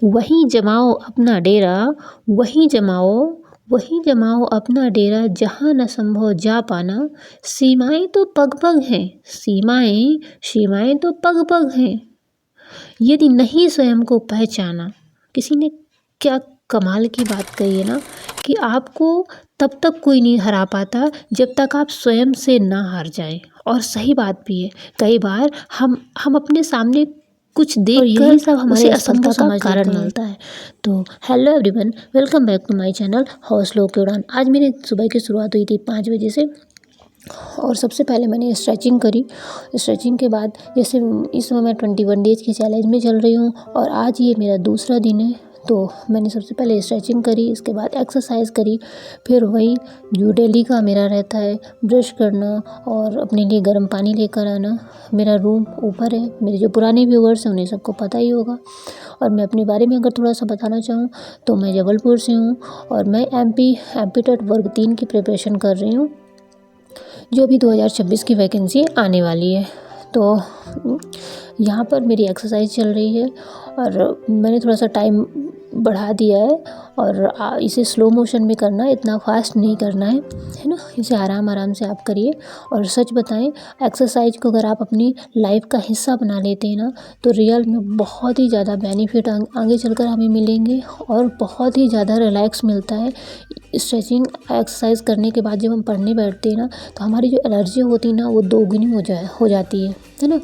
वहीं जमाओ अपना डेरा, वहीं जमाओ, वहीं जमाओ अपना डेरा, जहाँ न संभव जा पाना। सीमाएं तो पग-पग हैं, सीमाएं तो पग-पग हैं। यदि नहीं स्वयं को पहचाना, किसी ने क्या कमाल की बात कही है ना, कि आपको तब तक कोई नहीं हरा पाता जब तक आप स्वयं से ना हार जाएं। और सही बात भी है। कई बार हम अपने सामने कुछ देख कर यही सब हमारे असफलता का कारण मिलता है। तो hello everyone, welcome back to my channel हौसलों की उड़ान। आज मेरी सुबह की शुरुआत हुई थी 5 बजे से, और सबसे पहले मैंने स्ट्रेचिंग करी। स्ट्रेचिंग के बाद जैसे इस समय मैं 21 डेज़ की चैलेंज में चल रही हूँ और आज ये मेरा दूसरा दिन है। तो मैंने सबसे पहले स्ट्रेचिंग करी, इसके बाद एक्सरसाइज करी, फिर वही जो डेली का मेरा रहता है, ब्रश करना और अपने लिए गर्म पानी लेकर आना। मेरा रूम ऊपर है, मेरे जो पुराने व्यूअर्स हैं उन्हें सबको पता ही होगा। और मैं अपने बारे में अगर थोड़ा सा बताना चाहूँ तो मैं जबलपुर से हूँ और मैं एमपी टेट वर्ग 3 की प्रिपरेशन कर रही हूँ, जो भी 2026 की वैकेंसी आने वाली है। तो यहाँ पर मेरी एक्सरसाइज चल रही है और मैंने थोड़ा सा टाइम बढ़ा दिया है और इसे स्लो मोशन में करना है, इतना फास्ट नहीं करना है ना। इसे आराम आराम से आप करिए। और सच बताएं, एक्सरसाइज को अगर आप अपनी लाइफ का हिस्सा बना लेते हैं ना, तो रियल में बहुत ही ज़्यादा बेनिफिट आगे चलकर हमें मिलेंगे और बहुत ही ज़्यादा रिलैक्स मिलता है। स्ट्रेचिंग एक्सरसाइज करने के बाद जब हम पढ़ने बैठते हैं ना, तो हमारी जो एनर्जी होती है ना, वो दोगुनी हो जाती है ना।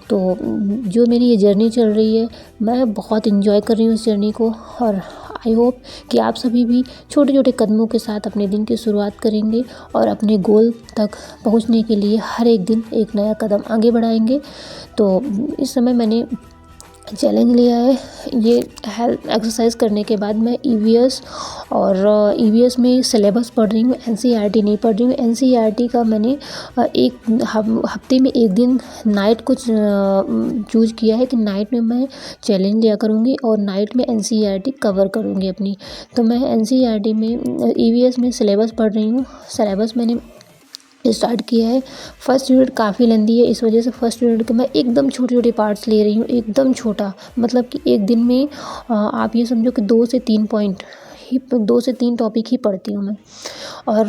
तो जो मेरी ये जर्नी चल रही है, मैं बहुत इन्जॉय कर रही हूँ इस जर्नी को। और आई होप कि आप सभी भी छोटे छोटे कदमों के साथ अपने दिन की शुरुआत करेंगे और अपने गोल तक पहुँचने के लिए हर एक दिन एक नया कदम आगे बढ़ाएंगे। तो इस समय मैंने चैलेंज लिया है ये हेल्थ एक्सरसाइज करने के बाद। मैं ईवीएस और ईवीएस में सिलेबस पढ़ रही हूँ, एनसीईआरटी नहीं पढ़ रही हूँ। एनसीईआरटी का मैंने एक हफ्ते में एक दिन नाइट को चूज़ किया है कि नाइट में मैं चैलेंज लिया करूँगी और नाइट में एनसीईआरटी कवर करूँगी अपनी। तो मैं एनसीईआरटी में ईवीएस में सिलेबस पढ़ रही हूँ। सिलेबस मैंने स्टार्ट किया है। फर्स्ट यूनिट काफ़ी लेंदी है, इस वजह से फर्स्ट यूनिट के मैं एकदम छोटे-छोटे पार्ट्स ले रही हूँ, एकदम छोटा। मतलब कि एक दिन में आप ये समझो कि 2 से 3 टॉपिक ही पढ़ती हूँ मैं। और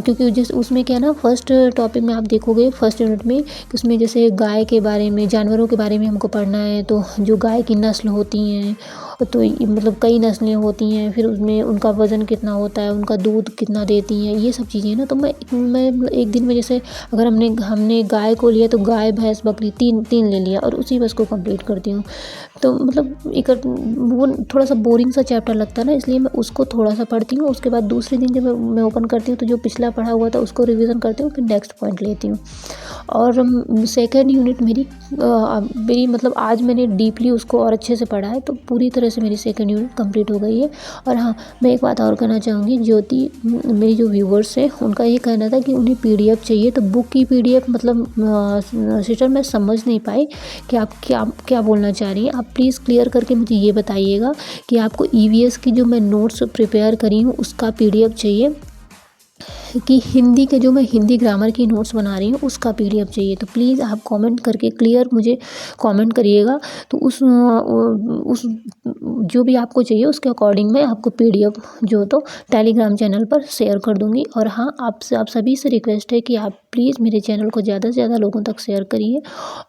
क्योंकि जिस उसमें क्या है ना, फर्स्ट टॉपिक में आप देखोगे फर्स्ट यूनिट में कि उसमें जैसे गाय के बारे में, जानवरों के बारे में हमको पढ़ना है। तो जो गाय की नस्ल होती हैं, तो मतलब कई नस्लें होती हैं, फिर उसमें उनका वज़न कितना होता है, उनका दूध कितना देती हैं, ये सब चीज़ें ना। तो मैं एक दिन में जैसे अगर हमने गाय को लिया तो गाय, भैंस, बकरी तीन ले लिया और उसी बस को कंप्लीट करती हूँ। तो मतलब एक वो थोड़ा सा बोरिंग सा चैप्टर लगता है ना, इसलिए मैं उसको थोड़ा सा पढ़ती हूँ। उसके बाद दूसरे दिन जब मैं ओपन करती हूँ तो जो पिछला पढ़ा हुआ था उसको रिवीजन करती हूँ, फिर नेक्स्ट पॉइंट लेती हूँ। और सेकेंड यूनिट मेरी मतलब आज मैंने डीपली उसको और अच्छे से पढ़ा है, तो पूरी तरह से मेरी सेकेंड यूनिट कंप्लीट हो गई है। और हाँ, मैं एक बात और कहना चाहूँगी, ज्योति मेरी जो व्यूवर्स हैं उनका ये कहना था कि उन्हें पीडीएफ चाहिए। तो बुक की पीडीएफ मतलब सिस्टर मैं समझ नहीं पाई कि आप क्या बोलना चाह रही हैं। आप प्लीज़ क्लियर करके मुझे ये बताइएगा कि आपको ईवीएस की जो मैं नोट्स प्रिपेयर करी हूँ उसका पीडीएफ चाहिए कि हिंदी के जो मैं हिंदी ग्रामर की नोट्स बना रही हूँ उसका पीडीएफ चाहिए। तो प्लीज़ आप कमेंट करके क्लियर मुझे कमेंट करिएगा। तो उस जो भी आपको चाहिए उसके अकॉर्डिंग मैं आपको पीडीएफ जो तो टेलीग्राम चैनल पर शेयर कर दूँगी। और हाँ, आप सभी से रिक्वेस्ट है कि आप प्लीज़ मेरे चैनल को ज़्यादा से ज़्यादा लोगों तक शेयर करिए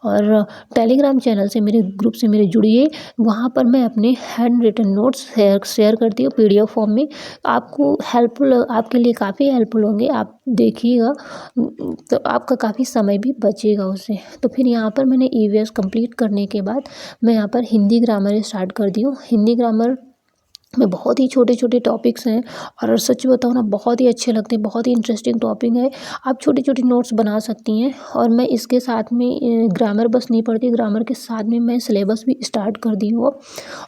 और टेलीग्राम चैनल से मेरे ग्रुप से मेरे जुड़िए। वहाँ पर मैं अपने हैंड रिटन नोट्स शेयर करती हूँ पीडीएफ फॉर्म में। आपको हेल्पफुल, आपके लिए काफ़ी हेल्पफुल होंगे। आप देखिएगा तो आपका काफ़ी समय भी बचेगा उससे। तो फिर यहाँ पर मैंने ईवीएस कंप्लीट करने के बाद मैं यहाँ पर हिंदी ग्रामर स्टार्ट कर दी हूँ। हिंदी ग्रामर में बहुत ही छोटे छोटे टॉपिक्स हैं और सच बताऊँ ना, बहुत ही अच्छे लगते हैं, बहुत ही इंटरेस्टिंग टॉपिक है। आप छोटी छोटी नोट्स बना सकती हैं। और मैं इसके साथ में ग्रामर बस नहीं पढ़ती, ग्रामर के साथ में मैं सिलेबस भी स्टार्ट कर दी हूँ अब।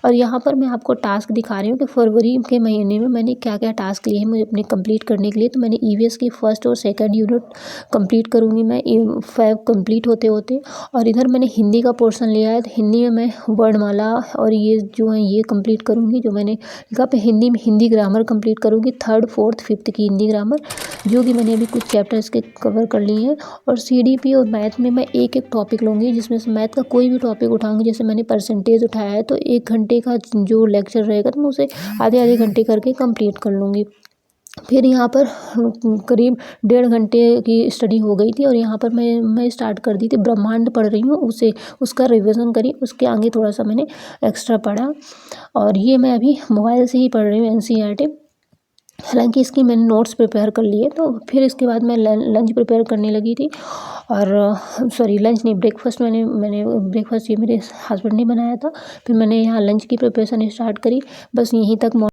और यहाँ पर मैं आपको टास्क दिखा रही हूँ कि फरवरी के महीने में मैंने क्या क्या टास्क लिए हैं मुझे अपने कंप्लीट करने के लिए। तो मैंने ईवीएस की फर्स्ट और सेकंड यूनिट कंप्लीट करूँगी मैं 5 कंप्लीट होते होते। और इधर मैंने हिंदी का पोर्शन लिया है, तो हिंदी में मैं वर्णमाला और ये जो है ये कंप्लीट करूँगी, जो मैंने यहाँ पे हिंदी में हिंदी ग्रामर कंप्लीट करूँगी, 3rd 4th 5th की हिंदी ग्रामर, जो कि मैंने अभी कुछ चैप्टर्स के कवर कर लिए हैं। और सीडीपी और मैथ में मैं एक एक टॉपिक लूँगी, जिसमें से मैथ का कोई भी टॉपिक उठाऊँगी। जैसे मैंने परसेंटेज उठाया है तो 1 घंटे का जो लेक्चर रहेगा तो मैं उसे आधे घंटे करके कंप्लीट कर लूँगी। फिर यहाँ पर करीब 1.5 घंटे की स्टडी हो गई थी और यहाँ पर मैं स्टार्ट कर दी थी, ब्रह्मांड पढ़ रही हूँ, उसे उसका रिवीजन करी, उसके आगे थोड़ा सा मैंने एक्स्ट्रा पढ़ा। और ये मैं अभी मोबाइल से ही पढ़ रही हूँ एनसीईआरटी। हालांकि इसकी मैंने नोट्स प्रिपेयर कर लिए, तो फिर इसके बाद मैं लंच प्रिपेयर करने लगी थी। और सॉरी, लंच नहीं, ब्रेकफास्ट मैंने ब्रेकफास्ट ये मेरे हस्बैंड ने बनाया था। फिर मैंने यहाँ लंच की प्रिपरेशन स्टार्ट करी। बस यहीं तक